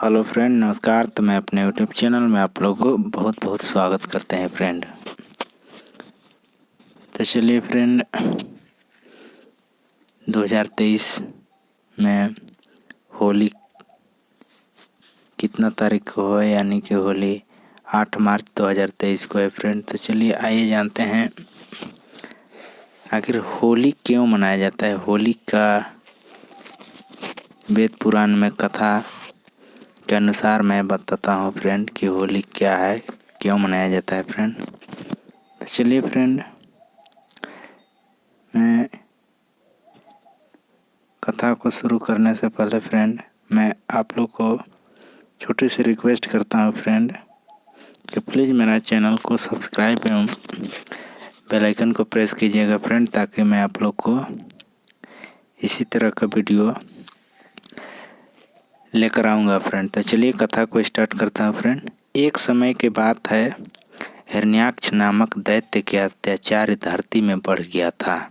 Hello friend, नमस्कार। तो मैं अपने यूट्यूब चैनल में आप लोगों को बहुत बहुत स्वागत करते हैं फ्रेंड। तो चलिए फ्रेंड, 2023 में होली कितना तारीख को है, यानी कि होली 8 मार्च 2023 को है फ्रेंड। तो चलिए आइए जानते हैं आखिर होली क्यों मनाया जाता है। होली का वेद पुराण में कथा के अनुसार मैं बताता हूँ फ्रेंड कि होली क्या है, क्यों मनाया जाता है फ्रेंड। तो चलिए फ्रेंड, मैं कथा को शुरू करने से पहले फ्रेंड मैं आप लोग को छोटी सी रिक्वेस्ट करता हूँ फ्रेंड कि प्लीज़ मेरा चैनल को सब्सक्राइब एवं बेल आइकन को प्रेस कीजिएगा फ्रेंड, ताकि मैं आप लोग को इसी तरह का वीडियो लेकर आऊँगा फ्रेंड। तो चलिए कथा को स्टार्ट करता हूँ फ्रेंड। एक समय की बात है, हिरण्याक्ष नामक दैत्य के अत्याचार धरती में बढ़ गया था।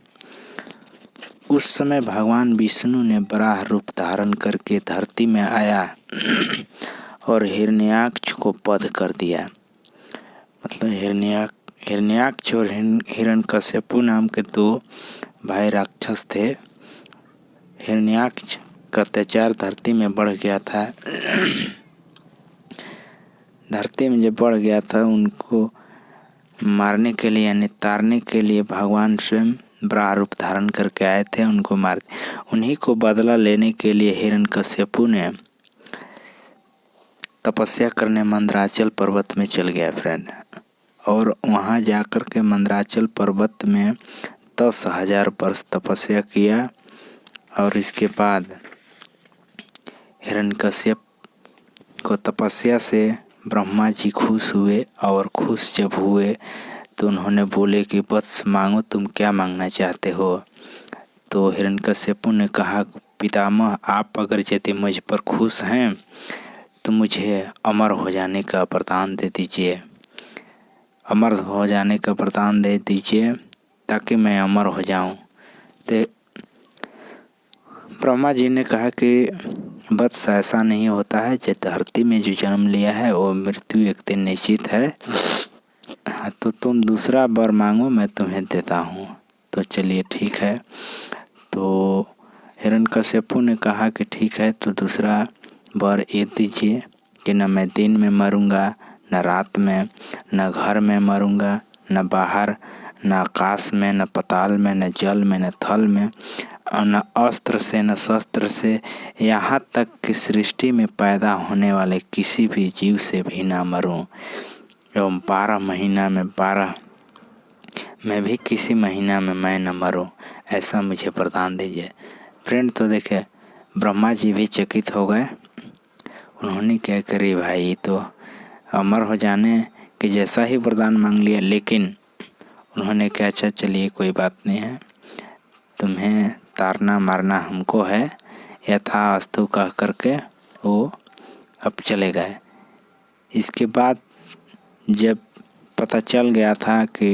उस समय भगवान विष्णु ने बराह रूप धारण करके धरती में आया और हिरण्याक्ष को वध कर दिया। मतलब हिरण्याक्ष और हिरण्यकश्यपु नाम के दो भाई राक्षस थे। हिरण्याक्ष का अत्याचार धरती में बढ़ गया था। धरती में जब बढ़ गया था, उनको मारने के लिए यानी तारने के लिए भगवान स्वयं बराह रूप धारण करके आए थे, उनको मार। उन्हीं को बदला लेने के लिए हिरण्यकश्यपु ने तपस्या करने मंदराचल पर्वत में चल गया फ्रेंड। और वहाँ जाकर के मंदराचल पर्वत में 10,000 वर्ष तपस्या किया। और इसके बाद हिरण्यकश्यप को तपस्या से ब्रह्मा जी खुश हुए, और खुश जब हुए तो उन्होंने बोले कि वत्स मांगो, तुम क्या मांगना चाहते हो। तो हिरण्यकश्यपु ने कहा, पितामह आप अगर यदि मुझ पर खुश हैं तो मुझे अमर हो जाने का वरदान दे दीजिए। अमर हो जाने का वरदान दे दीजिए ताकि मैं अमर हो जाऊं। तो ब्रह्मा जी ने कहा कि वत्स ऐसा नहीं होता है, जो धरती में जो जन्म लिया है वो मृत्यु एक दिन निश्चित है। हाँ, तो तुम दूसरा वर मांगो, मैं तुम्हें देता हूँ। तो चलिए ठीक है। तो हिरण्यकश्यपु ने कहा कि ठीक है, तो दूसरा वर ये दीजिए कि न मैं दिन में मरूंगा, न रात में, न घर में मरूंगा, न बाहर, न आकाश में, न पाताल में, न जल में, न थल में, न अस्त्र से, न शस्त्र से, यहाँ तक कि सृष्टि में पैदा होने वाले किसी भी जीव से भी ना मरूं। एवं 12 महीना में 12 में भी किसी महीना में मैं न मरूं, ऐसा मुझे वरदान दीजिए फ्रेंड। तो देखे, ब्रह्मा जी भी चकित हो गए। उन्होंने क्या करी भाई, तो अमर हो जाने के जैसा ही वरदान मांग लिया। लेकिन उन्होंने क्या, अच्छा चलिए कोई बात नहीं है, तुम्हें तारना मारना हमको है, यथास्तु कह करके वो अब चले गए। इसके बाद जब पता चल गया था कि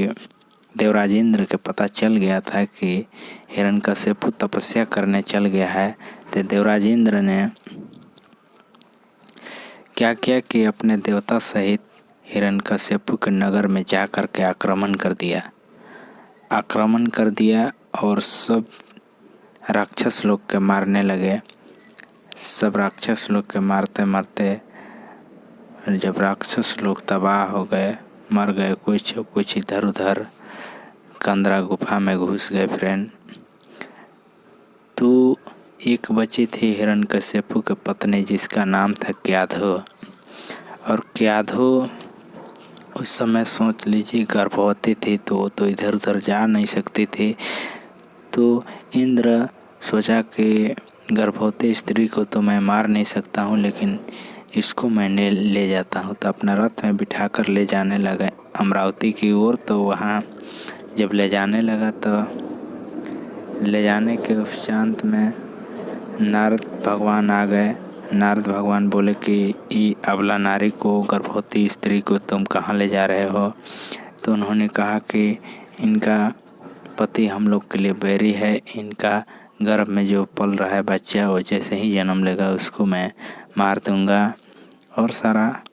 देवराज इंद्र के पता चल गया था कि हिरण्यकश्यपु तपस्या करने चल गया है, तो देवराज इंद्र ने क्या किया कि अपने देवता सहित हिरण्यकश्यपु के नगर में जा कर के आक्रमण कर दिया और सब राक्षस लोग के मारने लगे। सब राक्षस लोग के मारते मारते जब राक्षस लोग तबाह हो गए, मर गए, कुछ इधर उधर कंदरा गुफा में घुस गए फ्रेंड। तो एक बची थी हिरण्यकश्यपु की पत्नी, जिसका नाम था क्याधो। और क्याधो उस समय सोच लीजिए गर्भवती थी, तो वो तो इधर उधर जा नहीं सकती थी। तो इंद्र सोचा कि गर्भवती स्त्री को तो मैं मार नहीं सकता हूँ, लेकिन इसको मैंने ले जाता हूँ। तो अपना रथ में बिठा कर ले जाने लगा अमरावती की ओर। तो वहाँ जब ले जाने लगा, तो ले जाने के उपरांत में नारद भगवान आ गए। नारद भगवान बोले कि ये अबला नारी को, गर्भवती स्त्री को तुम कहाँ ले जा रहे हो। तो उन्होंने कहा कि इनका पति हम लोग के लिए बैरी है, इनका गर्भ में जो पल रहा है बच्चा, वो जैसे ही जन्म लेगा उसको मैं मार दूंगा। और सारा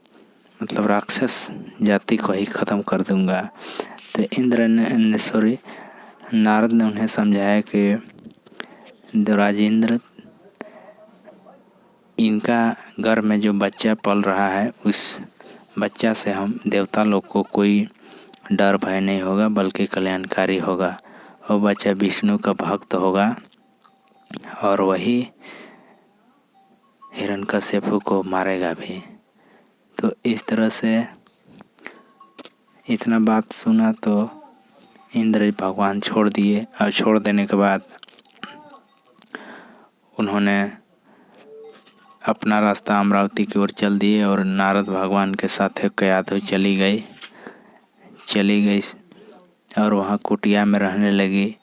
मतलब राक्षस जाति को ही ख़त्म कर दूंगा। तो नारद ने उन्हें समझाया कि देवराजेंद्र, इनका घर में जो बच्चा पल रहा है उस बच्चा से हम देवता लोग को कोई डर भय नहीं होगा, बल्कि कल्याणकारी होगा। वो बच्चा विष्णु का भक्त होगा और वही हिरण्यकश्यप को मारेगा भी। तो इस तरह से इतना बात सुना तो इंद्र भगवान छोड़ दिए। और छोड़ देने के बाद उन्होंने अपना रास्ता अमरावती की ओर चल दिए और नारद भगवान के साथ कयाधु चली गई और वहाँ कुटिया में रहने लगी।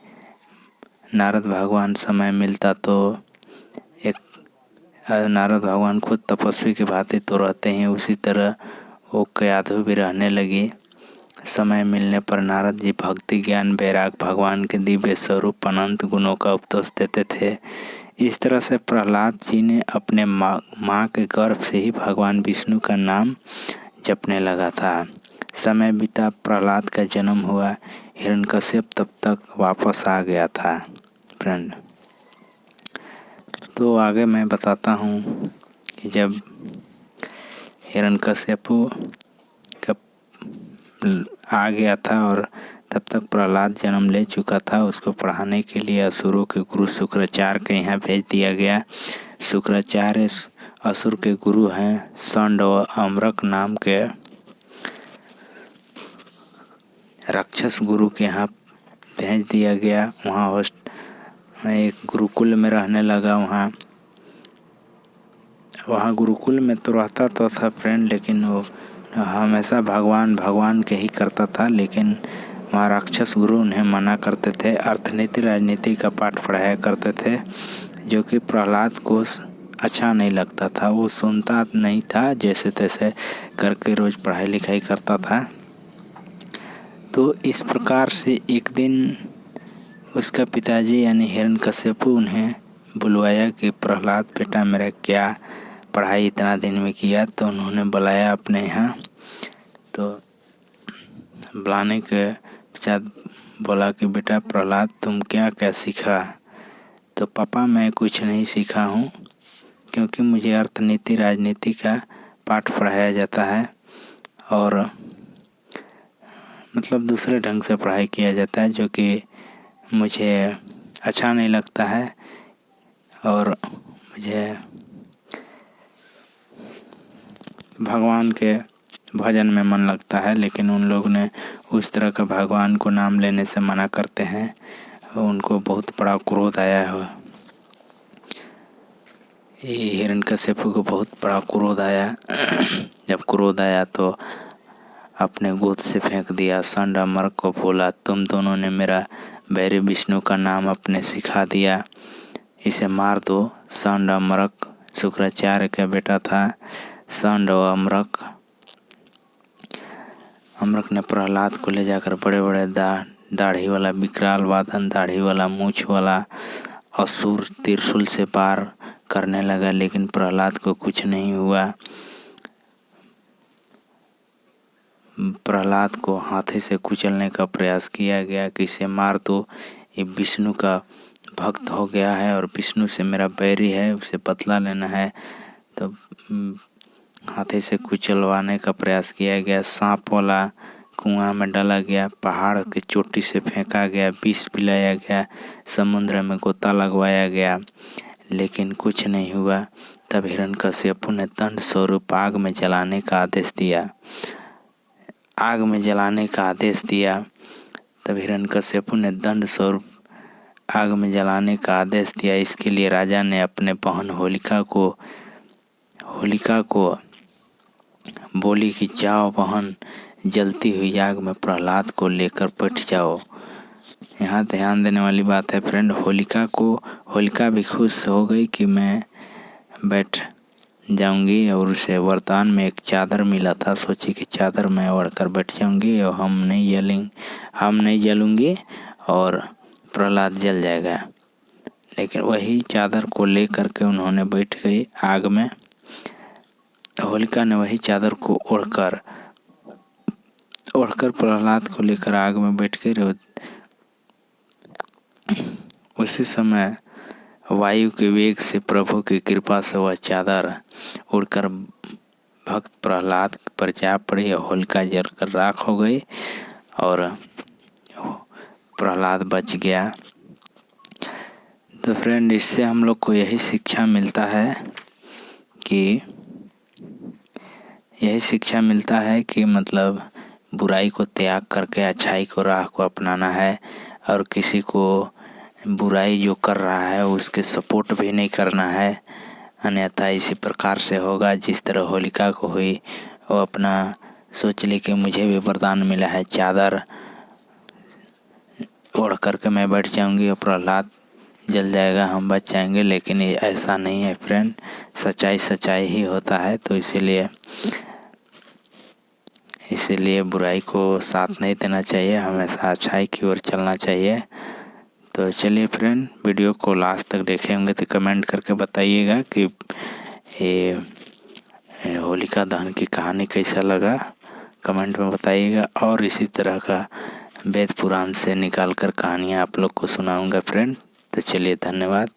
नारद भगवान समय मिलता तो नारद भगवान खुद तपस्वी की भांति तो रहते हैं, उसी तरह वो कयाधु भी रहने लगी। समय मिलने पर नारद जी भक्ति ज्ञान वैराग भगवान के दिव्य स्वरूप अनंत गुणों का उपदेश देते थे। इस तरह से प्रहलाद जी ने अपने माँ के गर्भ से ही भगवान विष्णु का नाम जपने लगा था। समय बीता, प्रहलाद का जन्म हुआ। हिरण्यकश्यप तब तक वापस आ गया था। फ्रेंड, तो आगे मैं बताता हूँ कि जब हिरण्यकश्यप आ गया था और तब तक प्रहलाद जन्म ले चुका था, उसको पढ़ाने के लिए असुरों के गुरु शुक्राचार्य के यहाँ भेज दिया गया। शुक्राचार्य असुर के गुरु हैं। षंड व अमरक नाम के राक्षस गुरु के यहाँ भेज दिया गया। वहाँ एक गुरुकुल में रहने लगा। वहाँ गुरुकुल में तो रहता तो था फ्रेंड, लेकिन वो हमेशा भगवान के ही करता था। लेकिन वहाँ राक्षस गुरु उन्हें मना करते थे। अर्थनीति राजनीति का पाठ पढ़ाया करते थे, जो कि प्रहलाद को अच्छा नहीं लगता था। वो सुनता नहीं था, जैसे तैसे करके रोज़ पढ़ाई लिखाई करता था। तो इस प्रकार से एक दिन उसका पिताजी यानी हिरण्यकश्यप उन्हें बुलवाया कि प्रहलाद बेटा मेरा क्या पढ़ाई इतना दिन में किया। तो उन्होंने बुलाया अपने यहाँ। तो बुलाने के पश्चात बोला कि बेटा प्रहलाद तुम क्या सीखा। तो पापा मैं कुछ नहीं सीखा हूँ, क्योंकि मुझे अर्थनीति राजनीति का पाठ पढ़ाया जाता है और मतलब दूसरे ढंग से पढ़ाई किया जाता है, जो कि मुझे अच्छा नहीं लगता है और मुझे भगवान के भजन में मन लगता है। लेकिन उन लोग ने उस तरह का भगवान को नाम लेने से मना करते हैं। उनको बहुत बड़ा क्रोध आया है। हिरण्यकश्यप को बहुत बड़ा क्रोध आया। जब क्रोध आया तो अपने गोद से फेंक दिया। षंड अमरक को बोला तुम दोनों ने मेरा बैरी विष्णु का नाम अपने सिखा दिया, इसे मार दो। षंड अमरक शुक्राचार्य का बेटा था। षंड और अमरक ने प्रहलाद को ले जाकर बड़े बड़े दाढ़ी वाला विकराल वादन दाढ़ी वाला मूछ वाला असुर त्रिशूल से पार करने लगा, लेकिन प्रहलाद को कुछ नहीं हुआ। प्रहलाद को हाथी से कुचलने का प्रयास किया गया कि इसे मार दो, ये विष्णु का भक्त हो गया है और विष्णु से मेरा बैरी है, उसे बदला लेना है। तो हाथी से कुचलवाने का प्रयास किया गया। सांप वाला कुआं में डाला गया, पहाड़ की चोटी से फेंका गया, विष पिलाया गया, समुद्र में गोता लगवाया गया, लेकिन कुछ नहीं हुआ। तब हिरण्यकश्यप ने दंड स्वरूप आग में जलाने का आदेश दिया। तब हिरण्यकश्यप ने दंड स्वरूप आग में जलाने का आदेश दिया। इसके लिए राजा ने अपने बहन होलिका को बोली कि जाओ बहन, जलती हुई आग में प्रहलाद को लेकर बैठ जाओ। यहाँ ध्यान देने वाली बात है फ्रेंड, होलिका भी खुश हो गई कि मैं बैठ जाऊंगी और उसे वरदान में एक चादर मिला था। सोची कि चादर में ओढ़कर बैठ जाऊंगी और हम नहीं जलूंगी और प्रहलाद जल जाएगा। लेकिन वही चादर को ले करके उन्होंने बैठ गई आग में। होलिका ने वही चादर को ओढ़कर प्रहलाद को लेकर आग में बैठ गई। उसी समय वायु के वेग से, प्रभु की कृपा से वह चादर उड़कर भक्त प्रहलाद पर जा पड़ी। होलिका जलकर राख हो गई और प्रहलाद बच गया। तो फ्रेंड, इससे हम लोग को यही शिक्षा मिलता है कि मतलब बुराई को त्याग करके अच्छाई को राह को अपनाना है, और किसी को बुराई जो कर रहा है उसके सपोर्ट भी नहीं करना है, अन्यथा इसी प्रकार से होगा जिस तरह होलिका को हुई। वो अपना सोच ली कि मुझे भी वरदान मिला है, चादर ओढ़ करके मैं बैठ जाऊंगी और प्रहलाद जल जाएगा, हम बच जाएंगे। लेकिन ये ऐसा नहीं है फ्रेंड, सच्चाई ही होता है। तो इसीलिए बुराई को साथ नहीं देना चाहिए, हमेशा अच्छाई की ओर चलना चाहिए। तो चलिए फ्रेंड, वीडियो को लास्ट तक देखे होंगे तो कमेंट करके बताइएगा कि ये होलिका दहन की कहानी कैसा लगा, कमेंट में बताइएगा। और इसी तरह का वेद पुराण से निकाल कर कहानियाँ आप लोग को सुनाऊंगा फ्रेंड। तो चलिए, धन्यवाद।